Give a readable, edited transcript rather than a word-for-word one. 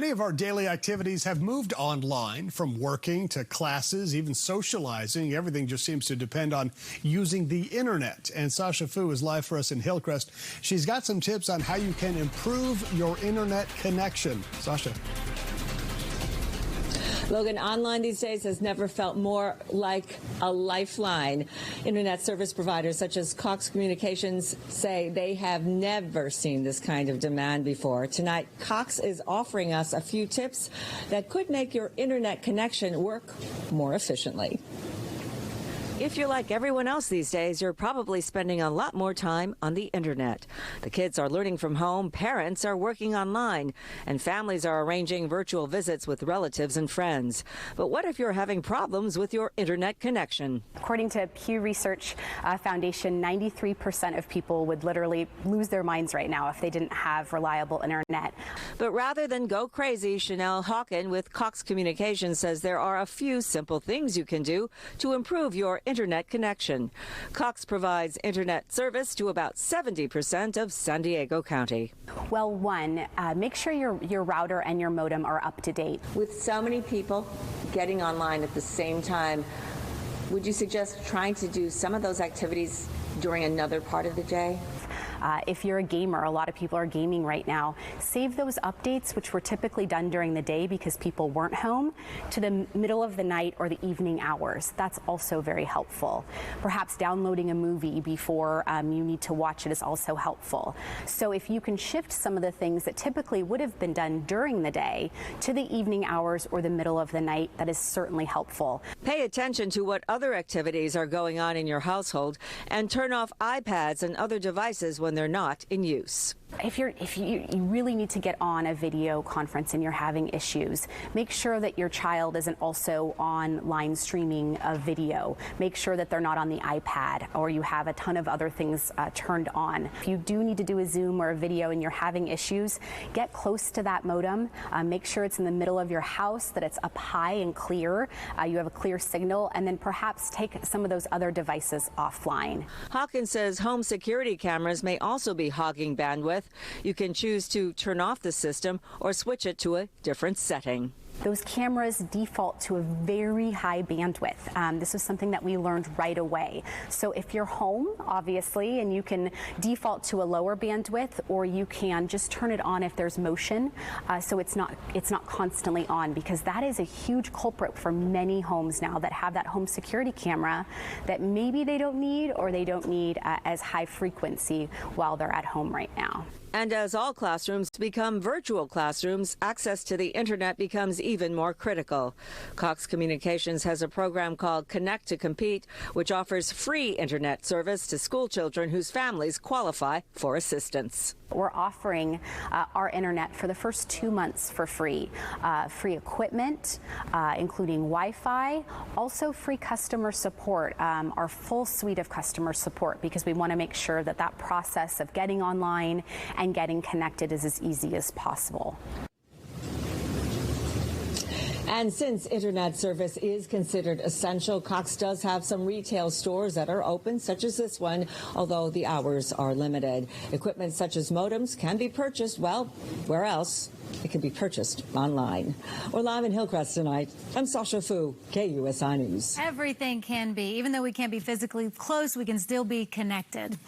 Many of our daily activities have moved online, from working to classes, even socializing. Everything just seems to depend on using the internet. And Sasha Fu is live for us in Hillcrest. She's got some tips on how you can improve your internet connection. Sasha. Logan, online these days has never felt more like a lifeline. Internet service providers such as Cox Communications say they have never seen this kind of demand before. Tonight, Cox is offering us a few tips that could make your internet connection work more efficiently. If you're like everyone else these days, you're probably spending a lot more time on the internet. The kids are learning from home, parents are working online, and families are arranging virtual visits with relatives and friends. But what if you're having problems with your internet connection? According to Pew Research Foundation, 93% of people would literally lose their minds right now if they didn't have reliable internet. But rather than go crazy, Chanelle Hawken with Cox Communications says there are a few simple things you can do to improve your internet connection. Cox provides internet service to about 70% of San Diego County. Well, one, make sure your router and your modem are up to date. With so many people getting online at the same time, would you suggest trying to do some of those activities during another part of the day? If you're a gamer, a lot of people are gaming right now, save those updates, which were typically done during the day because people weren't home, to the middle of the night or the evening hours. That's also very helpful. Perhaps downloading a movie before you need to watch it is also helpful. So if you can shift some of the things that typically would have been done during the day to the evening hours or the middle of the night, that is certainly helpful. Pay attention to what other activities are going on in your household and turn off iPads and other devices when they're not in use. If you really need to get on a video conference and you're having issues, make sure that your child isn't also online streaming a video. Make sure that they're not on the iPad or you have a ton of other things turned on. If you do need to do a Zoom or a video and you're having issues, get close to that modem. Make sure it's in the middle of your house, that it's up high and clear. You have a clear signal, and then perhaps take some of those other devices offline. Hawkins says home security cameras may also be hogging bandwidth. You can choose to turn off the system or switch it to a different setting. Those cameras default to a very high bandwidth. This is something that we learned right away. So if you're home, obviously, and you can default to a lower bandwidth, or you can just turn it on if there's motion, so it's not constantly on, because that is a huge culprit for many homes now that have that home security camera that maybe they don't need, or they don't need as high frequency while they're at home right now. And as all classrooms become virtual classrooms, access to the internet becomes even more critical. Cox Communications has a program called Connect to Compete, which offers free internet service to school children whose families qualify for assistance. We're offering our internet for the first 2 months for free. Free equipment, including Wi-Fi, also free customer support, our full suite of customer support, because we want to make sure that that process of getting online and getting connected is as easy as possible. And since internet service is considered essential, Cox does have some retail stores that are open, such as this one, although the hours are limited. Equipment such as modems can be purchased, well, where else? It can be purchased online. We're live in Hillcrest tonight. I'm Sasha Fu, KUSI News. Everything can be. Even though we can't be physically close, we can still be connected.